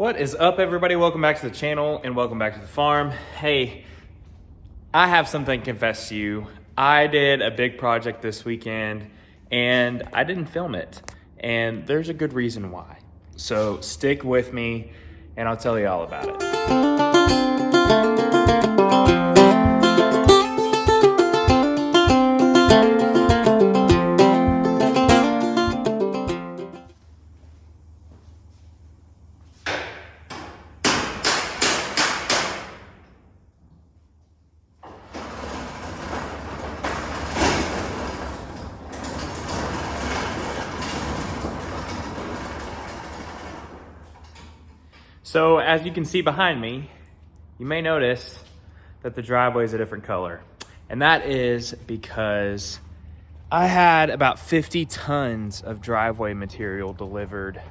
What is up, everybody? Welcome back to the channel and welcome back to the farm. Hey, I have something to confess to you. I did a big project this weekend and I didn't film it, and there's a good reason why. So stick with me and I'll tell you all about it. So as you can see behind me, you may notice that the driveway is a different color. And that is because I had about 50 tons of driveway material delivered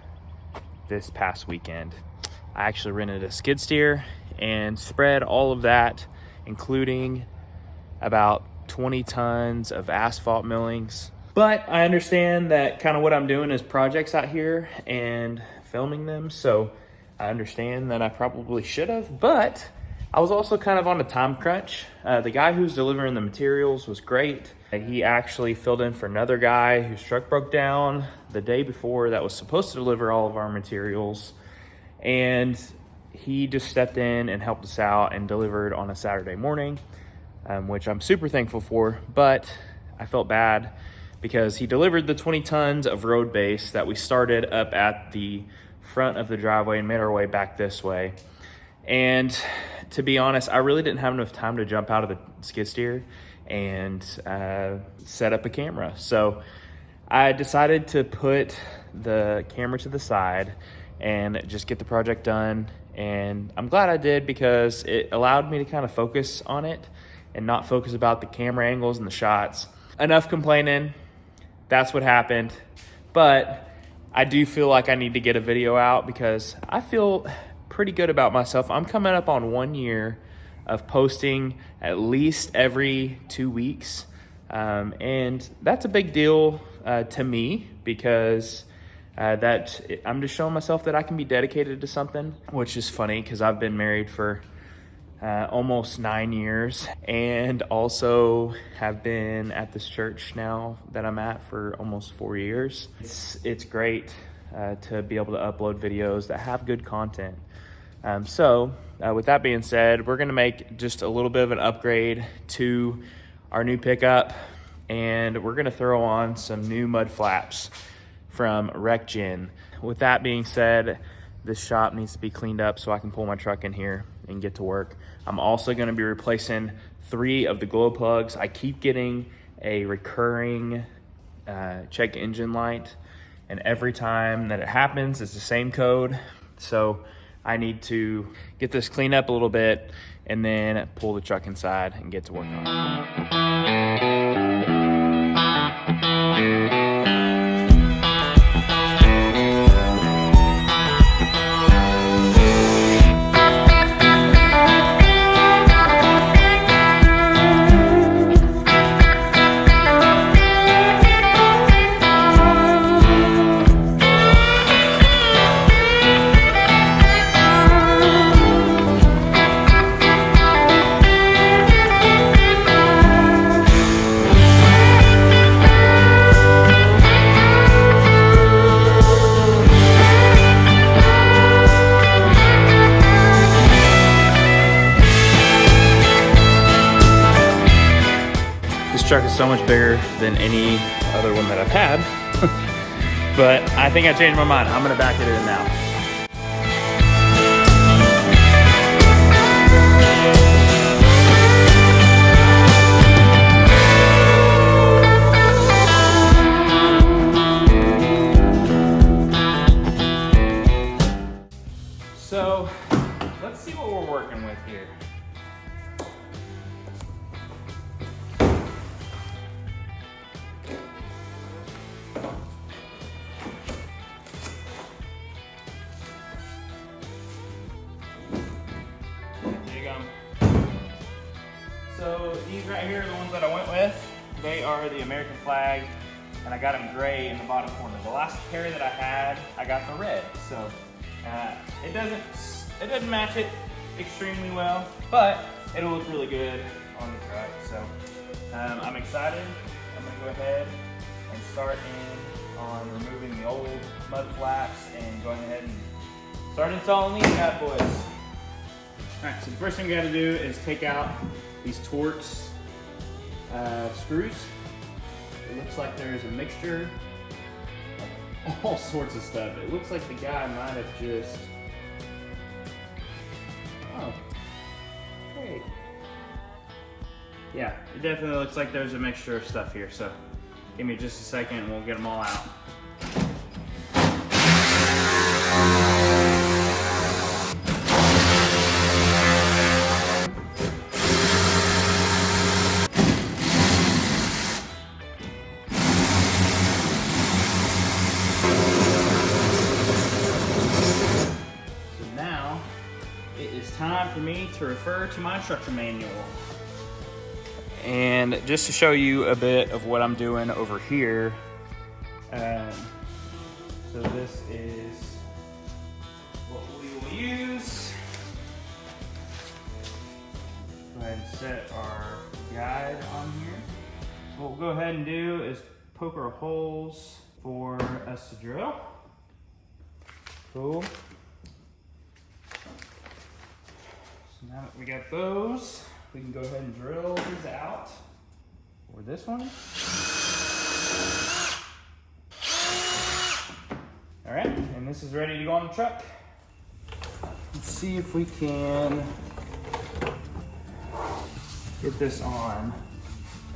this past weekend. I actually rented a skid steer and spread all of that, including about 20 tons of asphalt millings. But I understand that kind of what I'm doing is projects out here and filming them. So I understand that I probably should have, but I was also kind of on a time crunch. The guy who's delivering the materials was great. He actually filled in for another guy whose truck broke down the day before that was supposed to deliver all of our materials. And he just stepped in and helped us out and delivered on a Saturday morning, which I'm super thankful for. But I felt bad because he delivered the 20 tons of road base that we started up at the front of the driveway and made our way back this way. And to be honest, I really didn't have enough time to jump out of the skid steer and set up a camera. So I decided to put the camera to the side and just get the project done. And I'm glad I did, because it allowed me to kind of focus on it and not focus about the camera angles and the shots. Enough complaining. That's what happened. But I do feel like I need to get a video out because I feel pretty good about myself. I'm coming up on 1 year of posting at least every 2 weeks. And that's a big deal to me, because I'm just showing myself that I can be dedicated to something, which is funny because I've been married for almost 9 years, and also have been at this church now that I'm at for almost 4 years. It's great to be able to upload videos that have good content. So with that being said, we're gonna make just a little bit of an upgrade to our new pickup, and we're gonna throw on some new mud flaps from RecGen. With that being said, this shop needs to be cleaned up so I can pull my truck in here and get to work. I'm also gonna be replacing 3 of the Glowplugs. I keep getting a recurring check engine light, and every time that it happens, it's the same code. So I need to get this cleaned up a little bit and then pull the truck inside and get to work on it. This truck is so much bigger than any other one that I've had, but I think I changed my mind. I'm gonna back it in now. So let's see what we're working with here. So these right here are the ones that I went with. They are the American flag, and I got them gray in the bottom corner. The last pair that I had, I got the red. So It doesn't match it extremely well, but it'll look really good on the truck. So I'm excited. I'm gonna go ahead and start in on removing the old mud flaps and going ahead and start installing these bad boys. All right, so the first thing we gotta do is take out these Torx screws. It looks like there's a mixture of all sorts of stuff. It looks like the guy might have just, oh, hey. Yeah, it definitely looks like there's a mixture of stuff here. So give me just a second and we'll get them all out. Time for me to refer to my instruction manual. And just to show you a bit of what I'm doing over here, so this is what we will use. Go ahead and set our guide on here. So what we'll go ahead and do is poke our holes for us to drill. Cool. So now that we got those, we can go ahead and drill these out. Or this one. All right, and this is ready to go on the truck. Let's see if we can get this on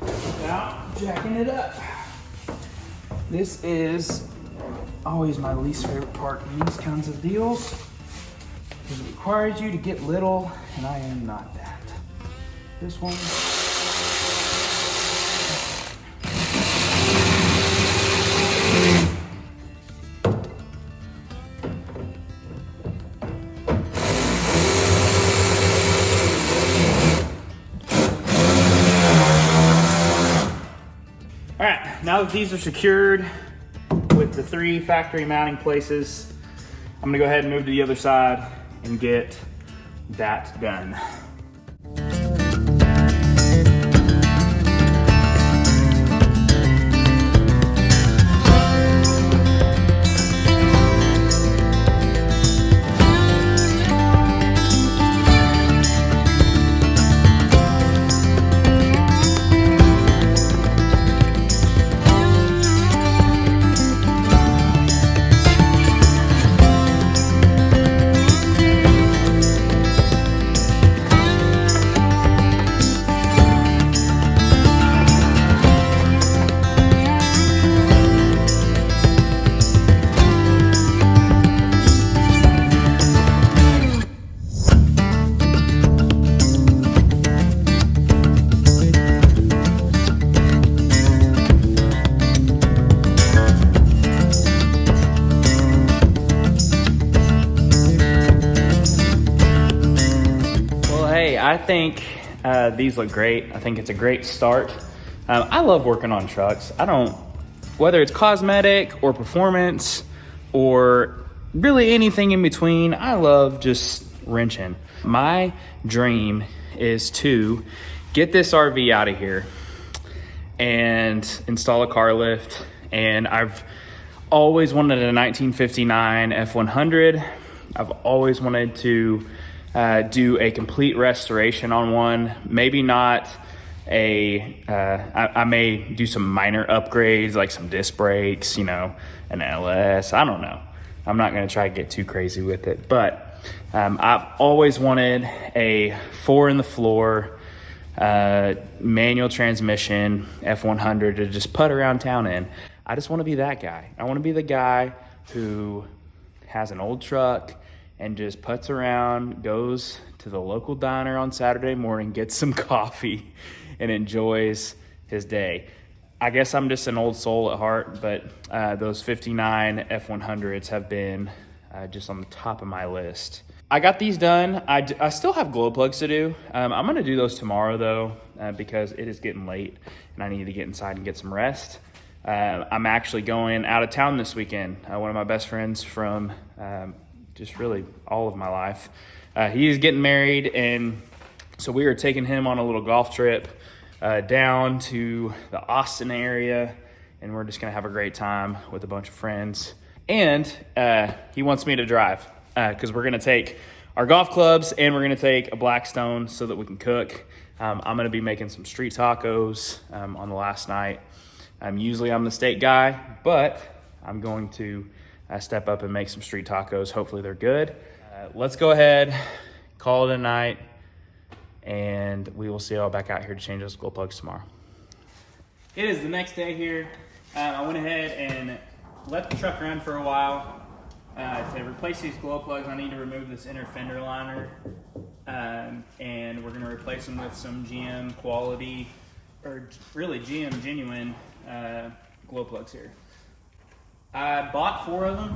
without jacking it up. This is always my least favorite part in these kinds of deals. It requires you to get little, and I am not that. This one. All right, now that these are secured with the 3 factory mounting places, I'm gonna go ahead and move to the other side and get that done. I think these look great. I think it's a great start. I love working on trucks. Whether it's cosmetic or performance or really anything in between, I love just wrenching. My dream is to get this RV out of here and install a car lift. And I've always wanted a 1959 F100. I've always wanted to do a complete restoration on one. Maybe not I may do some minor upgrades like some disc brakes, an LS. I don't know. I'm not going to try to get too crazy with it, but I've always wanted a 4 in the floor manual transmission F100 to just put around town in. I just want to be that guy. I want to be the guy who has an old truck and just putts around, goes to the local diner on Saturday morning, gets some coffee, and enjoys his day. I guess I'm just an old soul at heart, but those 59 F100s have been just on the top of my list. I got these done. I still have glow plugs to do. I'm gonna do those tomorrow though, because it is getting late and I need to get inside and get some rest. I'm actually going out of town this weekend. One of my best friends from just really all of my life. He is getting married, and so we are taking him on a little golf trip down to the Austin area, and we're just gonna have a great time with a bunch of friends. And he wants me to drive because we're gonna take our golf clubs and we're gonna take a Blackstone so that we can cook. I'm gonna be making some street tacos on the last night. Usually I'm the steak guy, but I'm going to step up and make some street tacos. Hopefully they're good. Let's go ahead, call it a night, and we will see y'all back out here to change those glow plugs tomorrow. It is the next day here. I went ahead and let the truck run for a while. To replace these glow plugs, I need to remove this inner fender liner, and we're going to replace them with some GM quality, or really GM genuine glow plugs here. I bought 4 of them.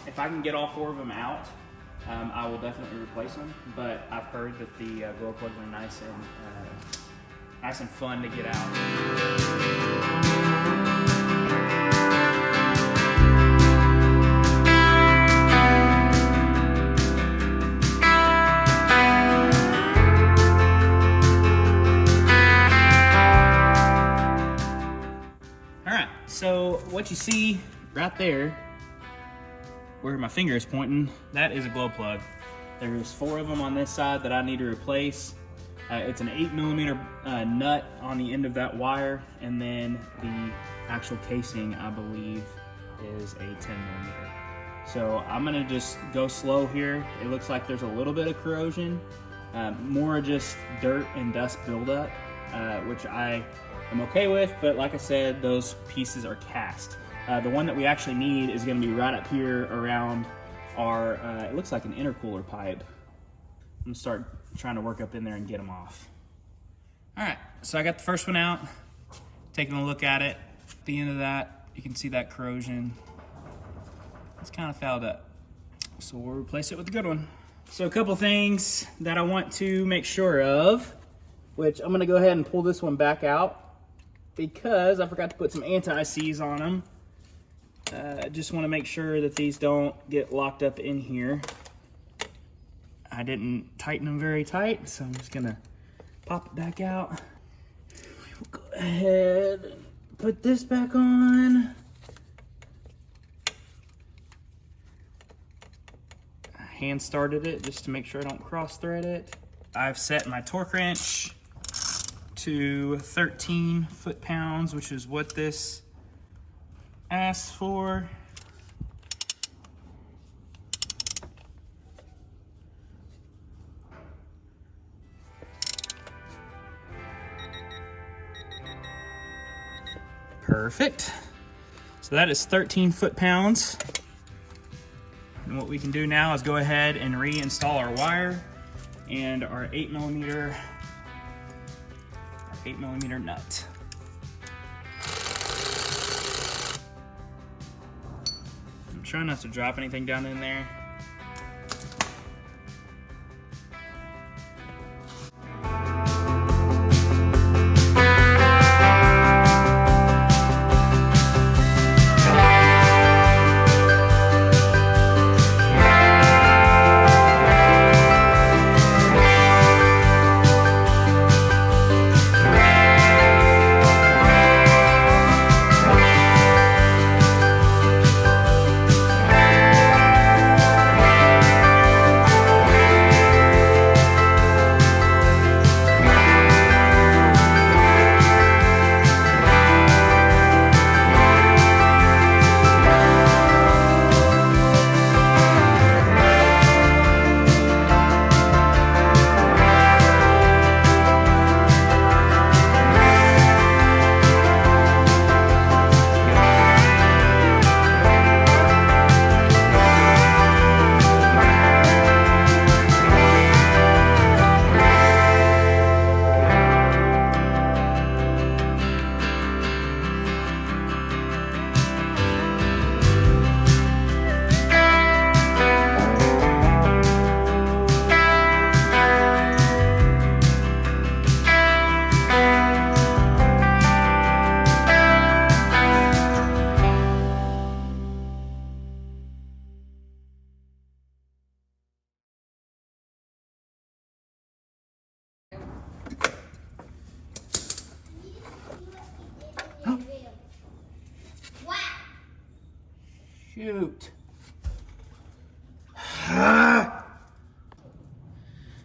If I can get all 4 of them out, I will definitely replace them. But I've heard that the glow plugs are nice and fun to get out. So what you see right there, where my finger is pointing, that is a glow plug. There's 4 of them on this side that I need to replace. It's an 8mm nut on the end of that wire, and then the actual casing, I believe, is a 10mm. So I'm gonna just go slow here. It looks like there's a little bit of corrosion, more just dirt and dust buildup, which I I'm okay with, but like I said, those pieces are cast. The one that we actually need is gonna be right up here around our, it looks like an intercooler pipe. I'm gonna start trying to work up in there and get them off. All right, so I got the first one out, taking a look at it. At the end of that, you can see that corrosion. It's kind of fouled up. So we'll replace it with a good one. So a couple things that I want to make sure of, which I'm gonna go ahead and pull this one back out, because I forgot to put some anti-seize on them. Just want to make sure that these don't get locked up in here. I didn't tighten them very tight, so I'm just gonna pop it back out. We'll go ahead and put this back on. I hand started it just to make sure I don't cross thread it. I've set my torque wrench to 13 foot-pounds, which is what this asks for. Perfect. So that is 13 foot-pounds. And what we can do now is go ahead and reinstall our wire and our 8mm nut. I'm trying not to drop anything down in there. Shoot.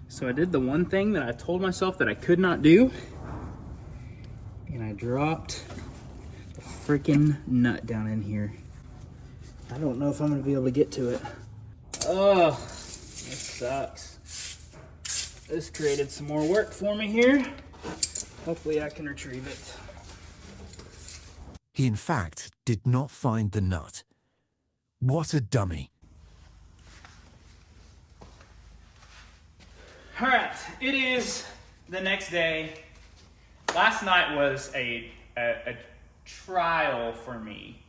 So I did the one thing that I told myself that I could not do, and I dropped the freaking nut down in here. I don't know if I'm gonna be able to get to it. Oh, this sucks. This created some more work for me here. Hopefully I can retrieve it. He in fact did not find the nut. What a dummy. All right, it is the next day. Last night was a trial for me.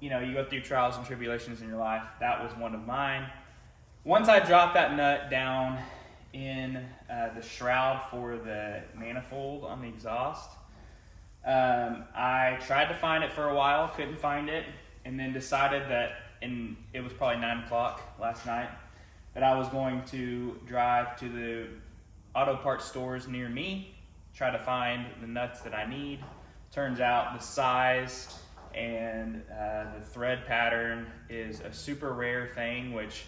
You know, you go through trials and tribulations in your life. That was one of mine. Once I dropped that nut down in the shroud for the manifold on the exhaust, I tried to find it for a while, couldn't find it, and then decided that, and it was probably 9 o'clock last night, that I was going to drive to the auto parts stores near me, try to find the nuts that I need. Turns out the size and the thread pattern is a super rare thing, which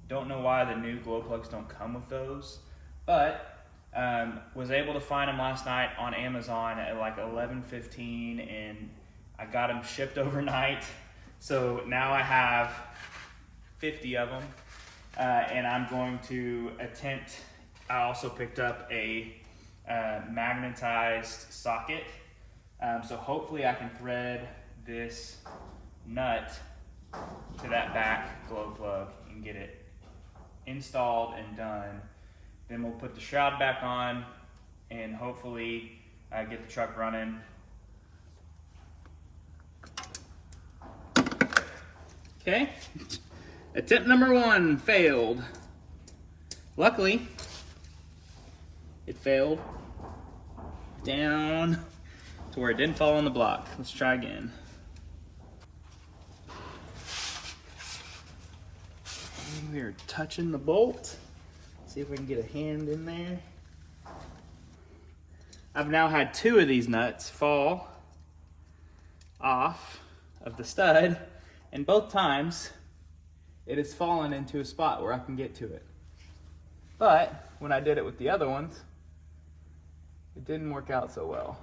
don't know why the new Glowplugs don't come with those, but was able to find them last night on Amazon at like 11:15, and I got them shipped overnight. So now I have 50 of them. And I'm going to attempt, I also picked up a magnetized socket. So hopefully I can thread this nut to that back glow plug and get it installed and done. Then we'll put the shroud back on and hopefully get the truck running. Okay. Attempt number 1 failed. Luckily, it failed down to where it didn't fall on the block. Let's try again. We are touching the bolt. See if we can get a hand in there. I've now had 2 of these nuts fall off of the stud, and both times it has fallen into a spot where I can get to it. But when I did it with the other ones, it didn't work out so well.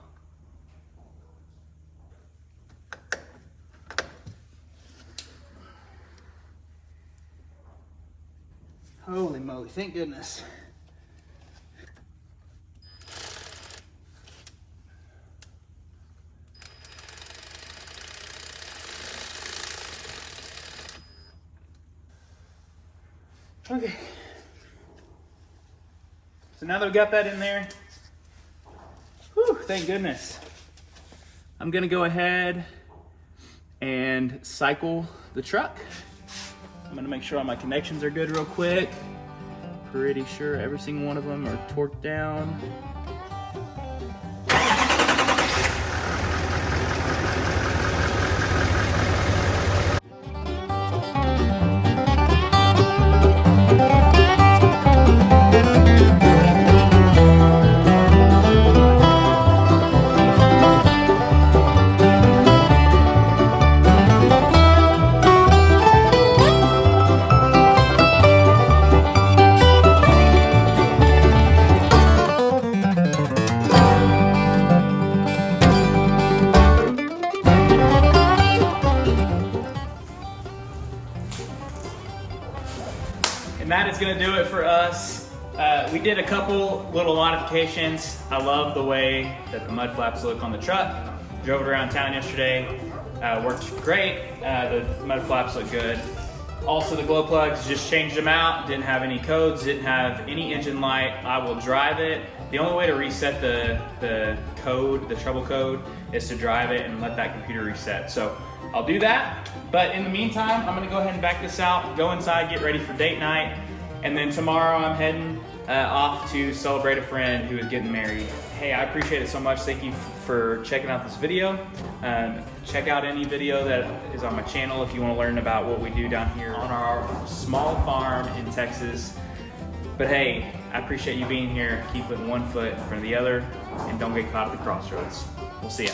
Holy moly, thank goodness. Okay. So now that we got that in there, whew, thank goodness. I'm gonna go ahead and cycle the truck. I'm gonna make sure all my connections are good real quick. Pretty sure every single one of them are torqued down. And that is gonna do it for us. We did a couple little modifications. I love the way that the mud flaps look on the truck. Drove it around town yesterday. Worked great. The mud flaps look good. Also the glow plugs, just changed them out. Didn't have any codes, didn't have any engine light. I will drive it. The only way to reset the code, the trouble code, is to drive it and let that computer reset. So I'll do that. But in the meantime, I'm gonna go ahead and back this out, go inside, get ready for date night. And then tomorrow I'm heading off to celebrate a friend who is getting married. Hey, I appreciate it so much. Thank you for checking out this video. Check out any video that is on my channel if you want to learn about what we do down here on our small farm in Texas. But hey, I appreciate you being here. Keep putting one foot in front of the other and don't get caught at the crossroads. We'll see ya.